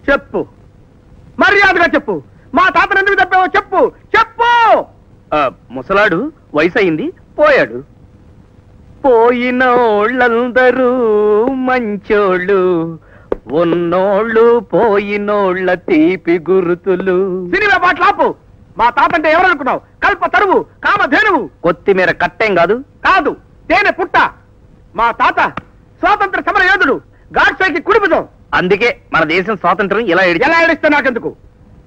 చెప్పు, మర్యాదగా చెప్పు. మా తాతను ఎందుకు తప్పావో చెప్పు, చెప్పు. ముసలాడు వయసు అయింది, పోయాడు. పోయినోళ్ళందరూ మంచోళ్ళు, ఉన్నోళ్ళు పోయినోళ్ళ తీపి గుర్తులు. సినిమా పాటలు ఆపు. మా తాత అంటే ఎవరనుకున్నావు? కల్ప తరువు, కామధేనువు. కొత్తిమీర కట్టేం కాదు. కాదు, తేనె పుట్ట. మా తాత స్వాతంత్ర సమర యోధుడు, గాడ్సేకి కుడిపుదం. అందుకే మన దేశం స్వాతంత్రం ఎలా ఏడిస్తే నాకెందుకు?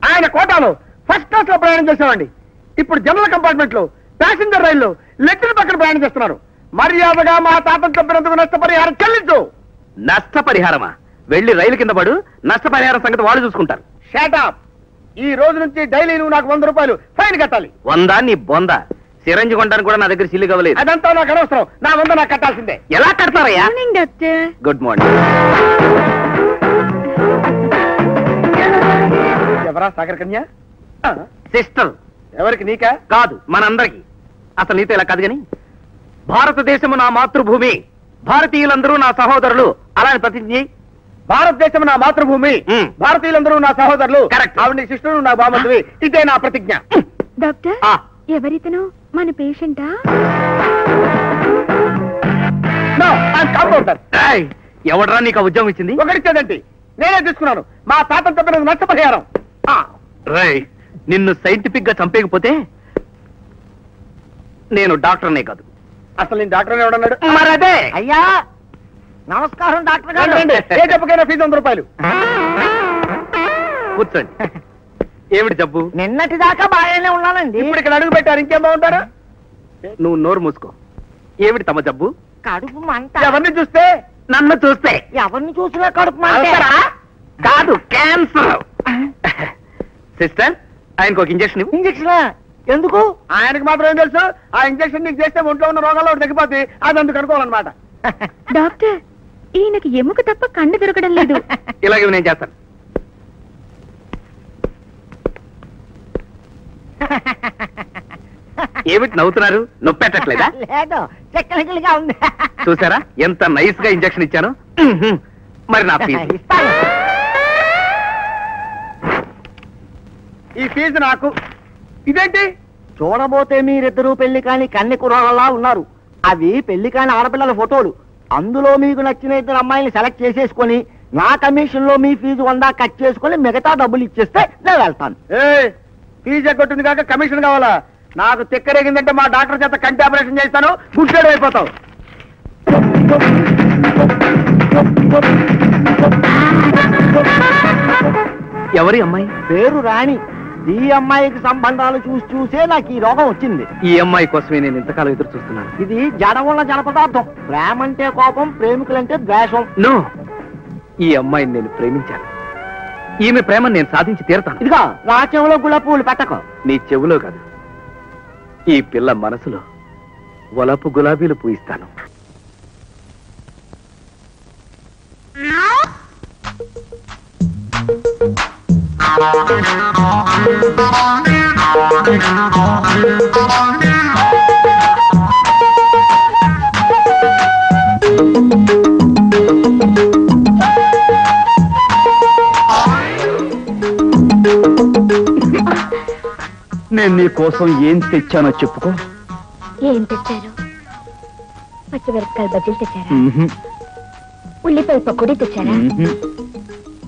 ఆయన కోటాలో ఫస్ట్ క్లాస్ లో ప్రయాణం చేసేవాడి. ఇప్పుడు జనరల్ కంపార్ట్మెంట్ లో, ప్యాసింజర్ రైల్లో లెట్రిన్ పక్కన ప్రయాణం చేస్తున్నారు. మర్యాదగా మా తాతను చంపినందుకు నష్టపరిహారం చెల్లించు. నష్టపరిహారమా? వెళ్ళి రైలు కింద పడు, నష్టపరిహారం సంగతి వాళ్ళు చూసుకుంటారు. షాటప్. ఈ రోజు నుంచి డైలీ నువ్వు నాకు 100 రూపాయలు ఫైన్ కట్టాలి. 100 నీ బొంద. సిరంజి కొనడానికి కూడా నా దగ్గర సిల్లు కవ్వలేదు. అదంతా నాకు అనవసరం. నా 100 నాకు కట్టాల్సిందే. ఎలా కడతారయ్యా? Good morning. ఎవరా సాగర్ కన్య? సిస్టర్. ఎవరికి? నీకా? కాదు, మనందరికి. అసలు నీతో ఇలా కాదు గాని, భారతదేశము నా మాతృభూమి, భారతీయులందరూ నా సహోదరులు అలాని ప్రతిజ్ఞ. భారతదేశం నా మాతృభూమి, భారతీయులందరూ నా సహోదరులు. కరెక్ట్. ఆవిడ శిష్యుడు, నా బామతువి. ఇదే నా ప్రతిజ్ఞ. డాక్టర్, ఎవరితను? మన పేషెంటా? ఎవడరా నీకు ఉద్యోగం ఇచ్చింది? ఒకరిచ్చేదండి, నేనే తీసుకున్నాను. మా తాతను తప్పినందుకు నష్టపరిహారం. నిన్ను సైంటిఫిక్ గా చంపేయకపోతే నేను డాక్టర్నే కాదు. అసలు నేను డాక్టర్ ఎవడన్నాడు? మరదే. అయ్యా నమస్కారం డాక్టర్ గారు. ఏ జబ్బుకైనా ఫీజు 100 రూపాయలు. కూర్చోండి. ఏమిటి జబ్బు? నిన్నటి దాకా బాగానే ఉన్నానండి. ఇప్పుడు ఇక్కడ అడుగు పెట్టారు, ఇంకేం బాగుంటారు? నువ్వు నోరు మూసుకో. ఏమిటి తమ జబ్బు? కడుపు మంట. ఎవరిని చూస్తే? నన్ను చూస్తే. ఎవరిని చూసినా కడుపు మంట. కాదు, క్యాన్సర్. సిస్టర్, ఆయనకు ఒక ఇంజక్షన్ ఇవ్వు. ఇంజక్షన్ ఎందుకు? ఆయనకు మాత్రం ఏం తెలుసు? ఆ ఇంజక్షన్ నీకు చేస్తే ఒంట్లో ఉన్న రోగాల్లో తగ్గిపోతే అది అందుకు అనుకోవాలన్నమాట. డాక్టర్, ఈయనకి ఎముక తప్ప కన్ను దొరకడం లేదు. ఇలాగే నేను చేస్తాను. ఏమిటి నవ్వుతున్నారు? నొప్పెట్టట్లేదా? లేదు, టెక్నికల్గా ఉంది. చూసారా ఎంత నైస్ గా ఇంజక్షన్ ఇచ్చాను? మరి నా ఫీజు? ఈ ఫీజు నాకు. ఇదేంటి? చూడబోతే మీరిద్దరూ పెళ్లి కాని కన్నె కుర్రాళ్ళలా ఉన్నారు. అవి పెళ్లి కాని ఆడపిల్లల ఫోటోలు. అందులో మీకు నచ్చిన 2 అమ్మాయిని సెలెక్ట్ చేసేసుకొని నా కమిషన్ లో మీ ఫీజు 100 కట్ చేసుకుని మిగతా డబ్బులు ఇచ్చేస్తే నేను వెళ్తాను. ఫీజు ఎగ్గొట్టింది కాక కమిషన్ కావాలా? నాకు తిక్కరేగిందంటే మా డాక్టర్ చేత కంటి ఆపరేషన్ చేస్తాను, గుడ్డేడు అయిపోతావు. ఎవరి అమ్మాయి? పేరు రాణి. ఈ అమ్మాయికి సంబంధాలు చూసే నాకు ఈ రోగం వచ్చింది. ఈ అమ్మాయి కోసమే నేను ఇంతకాలం ఎదురు చూస్తున్నాను. ఇది జడముల జనపదార్థం. ప్రేమ అంటే కోపం, ప్రేమికులంటే ద్వేషం. నో, ఈ అమ్మాయిని నేను ప్రేమించాను. ఈమె ప్రేమను నేను సాధించి తీరతాను. ఇదిగా నా చెవులో గులాబీ పెట్టకు. నీ చెవులో కాదు, ఈ పిల్ల మనసులో వలపు గులాబీలు పూయిస్తాను. నేను నీ కోసం ఏం తెచ్చానో చెప్పుకో. ఏం తెచ్చారు? పచ్చిమిరపకాయలు బజ్జీలు తెచ్చారా? ఉల్లిపాయ పకోడీ తెచ్చారా?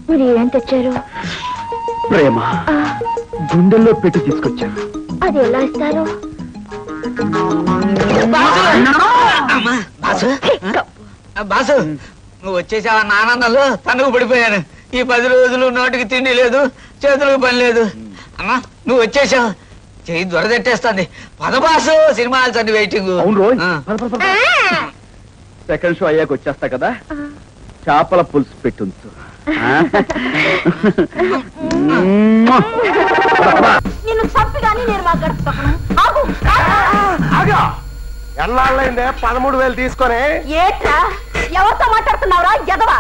మీరు ఏం తెచ్చారు? ప్రేమ గుండెల్లో పెట్టి తీసుకొచ్చాను. అది ఎలా ఇస్తారు? బాసు, నువ్వు వచ్చేసావా? ఆనందంలో తనకు పడిపోయాను. ఈ 10 రోజులు నోటికి తిండి లేదు, చేతులకు పని లేదు. అమ్మా నువ్వు వచ్చేసావు, చెయ్యి దొరదెట్టేస్తుంది. పద బాసు, సినిమా హాల్స్ అన్ని వెయిటింగ్. అవును రోయ్, సెకండ్ షో అయ్యాక వచ్చేస్తా కదా. చేపల పులుసు పెట్టుంచు. నిన్ను చంపి కానీ నేను ఎన్నాళ్ళైందే 13,000 తీసుకొని? ఏట్రా ఎవరితో మాట్లాడుతున్నావురా ఎదవా?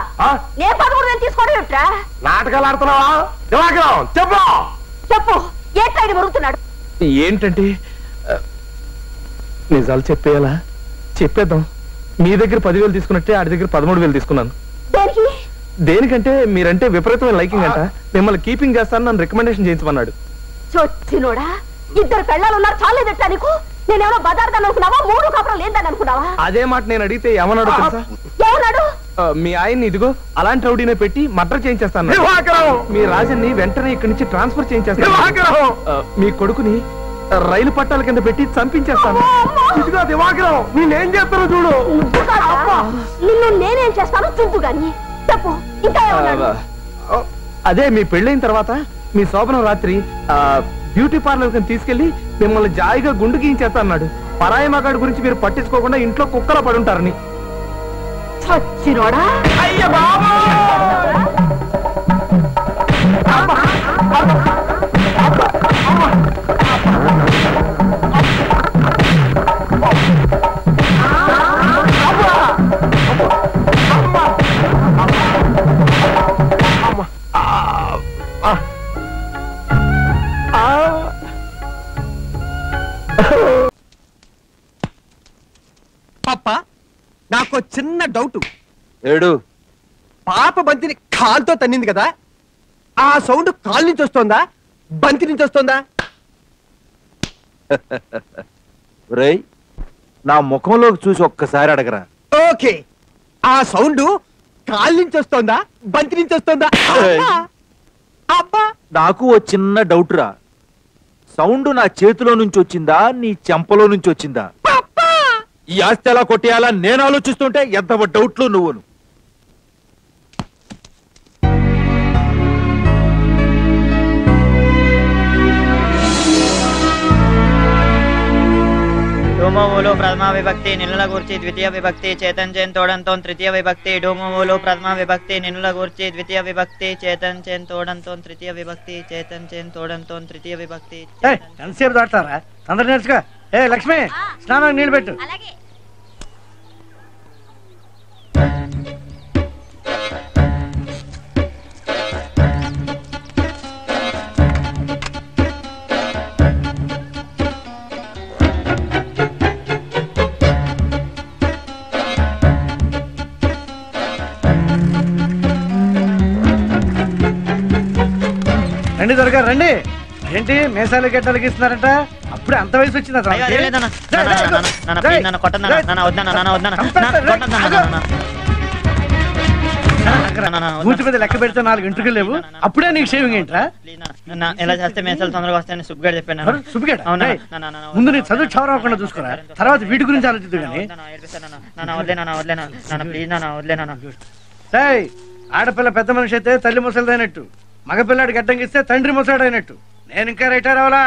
నేను 13,000 తీసుకోవడం ఏట్రా? నాటకాలు ఆడుతున్నావా? చెప్పు చెప్పు, ఏట్రా ఇది మరుగుతున్నాడు? ఏంటంటే నిజాలు చెప్పేయాలా? చెప్పేద్దాం. మీ దగ్గర 10,000 తీసుకున్నట్టే ఆడి దగ్గర 13,000 తీసుకున్నాను. దేనికి? దేనికంటే మీరంటే విపరీతమైన లైకింగ్ అంట, మిమ్మల్ని కీపింగ్ చేస్తాను నన్ను రికమెండేషన్ చేయించమన్నాడు. చొచ్చినోడా, ఇద్దరు పెళ్ళాలు ఉన్నారు చాలేదట్టా నీకు? నేనేమో బజార్దాన్ని అనుకున్నావా, 3 కాపురం లేదని అనుకున్నావా? అదే మాట నేను అడిగితే ఏమన్నాడు తెలుసా? ఏమన్నాడు? మీ ఆయన్ని ఇదిగో అలాంటి రౌడీనే పెట్టి మర్డర్ చేయించేస్తాను, మీ రాజన్ని వెంటనే ఇక్కడి నుంచి ట్రాన్స్ఫర్ చేయించేస్తాను, మీ కొడుకుని రైలు పట్టాల కింద పెట్టి చంపించేస్తాను. ఇదిగో దివాకరం, నేనేం చేస్తానో చూడు. నిన్ను నేనేం చేస్తాను చూద్దు గాని చెప్పు. ఇంకా అదే మీ పెళ్ళైన తర్వాత మీ శోభనం రాత్రి బ్యూటీ పార్లర్ కింద తీసుకెళ్లి మిమ్మల్ని జాయిగా గుండు గీయించేస్తా అన్నాడు. పరాయి మగాడి గురించి మీరు పట్టించుకోకుండా ఇంట్లో కుక్కలా పడుంటారని. చచ్చినోడా, అయ్య బాబా, పాప నాకు చిన్న డౌట్. ఏడు పాప బంతిని కాలుతో తన్నింది కదా, ఆ సౌండ్ కాలు నుంచి వస్తుందా బంతి నుంచి వస్తుందా? రేయ్, నా ముఖంలోకి చూసి ఒక్కసారి అడగరా. ఓకే, ఆ సౌండ్ కాలు నుంచి వస్తుందా బంతి నుంచి వస్తుందా? అబ్బా, నాకు ఓ చిన్న డౌట్ రా. సౌండ్ నా చేతిలో నుంచి వచ్చిందా నీ చెంపలో నుంచి వచ్చిందా? ఈ ఆస్తి ఎలా కొట్టేయాలా నేను ఆలోచిస్తుంటే ఎంత డౌట్లు నువ్వును. డోమోమూలు ప్రథమా విభక్తి నిన్నుల గూర్చి ద్వితీయ విభక్తి చేతన్ చేన్ తోడంతో తృతీయ విభక్తి. డోమోమూలు ప్రథమా విభక్తి నిన్నుల గూర్చి ద్వితీయ విభక్తి చేతన్ చేన్ తోడంతో తృతీయ విభక్తి. చేతన్ చేన్ తోడంతో తృతీయ విభక్తి. ఎంతసేపు దాటారా? అందరు నేర్చుకో. ఏ లక్ష్మి, స్నానం నీళ్ళు పెట్టు. రండి దొరగారు, రండి. ఏంటి మేసాలు గెట్టాలకి ఇస్తున్నారంట? అప్పుడే అంత వయసు వచ్చిందా? కూర్చు మీద లెక్క పెడితే 4 ఇంటికి లేవు, అప్పుడే నీకు షేవింగ్ ఏంట్రా? ఎలా చేస్తే మేసాలు తొందరగా వస్తాయని సుబ్బుగాడు చెప్పాను. సుబ్బుగాడు, ముందు నీ చదువు చవర అవ్వకుండా చూసుకురా, తర్వాత వీటి గురించి ఆలోచిద్దు కానీ. ఆడపిల్ల పెద్ద మనిషి అయితే తల్లి ముసలిదైనట్టు, మగపిల్లాడి గడ్డంగిస్తే తండ్రి ముసలాడైనట్టు. నేను ఇంకా రిటైర్ అవ్వాలా?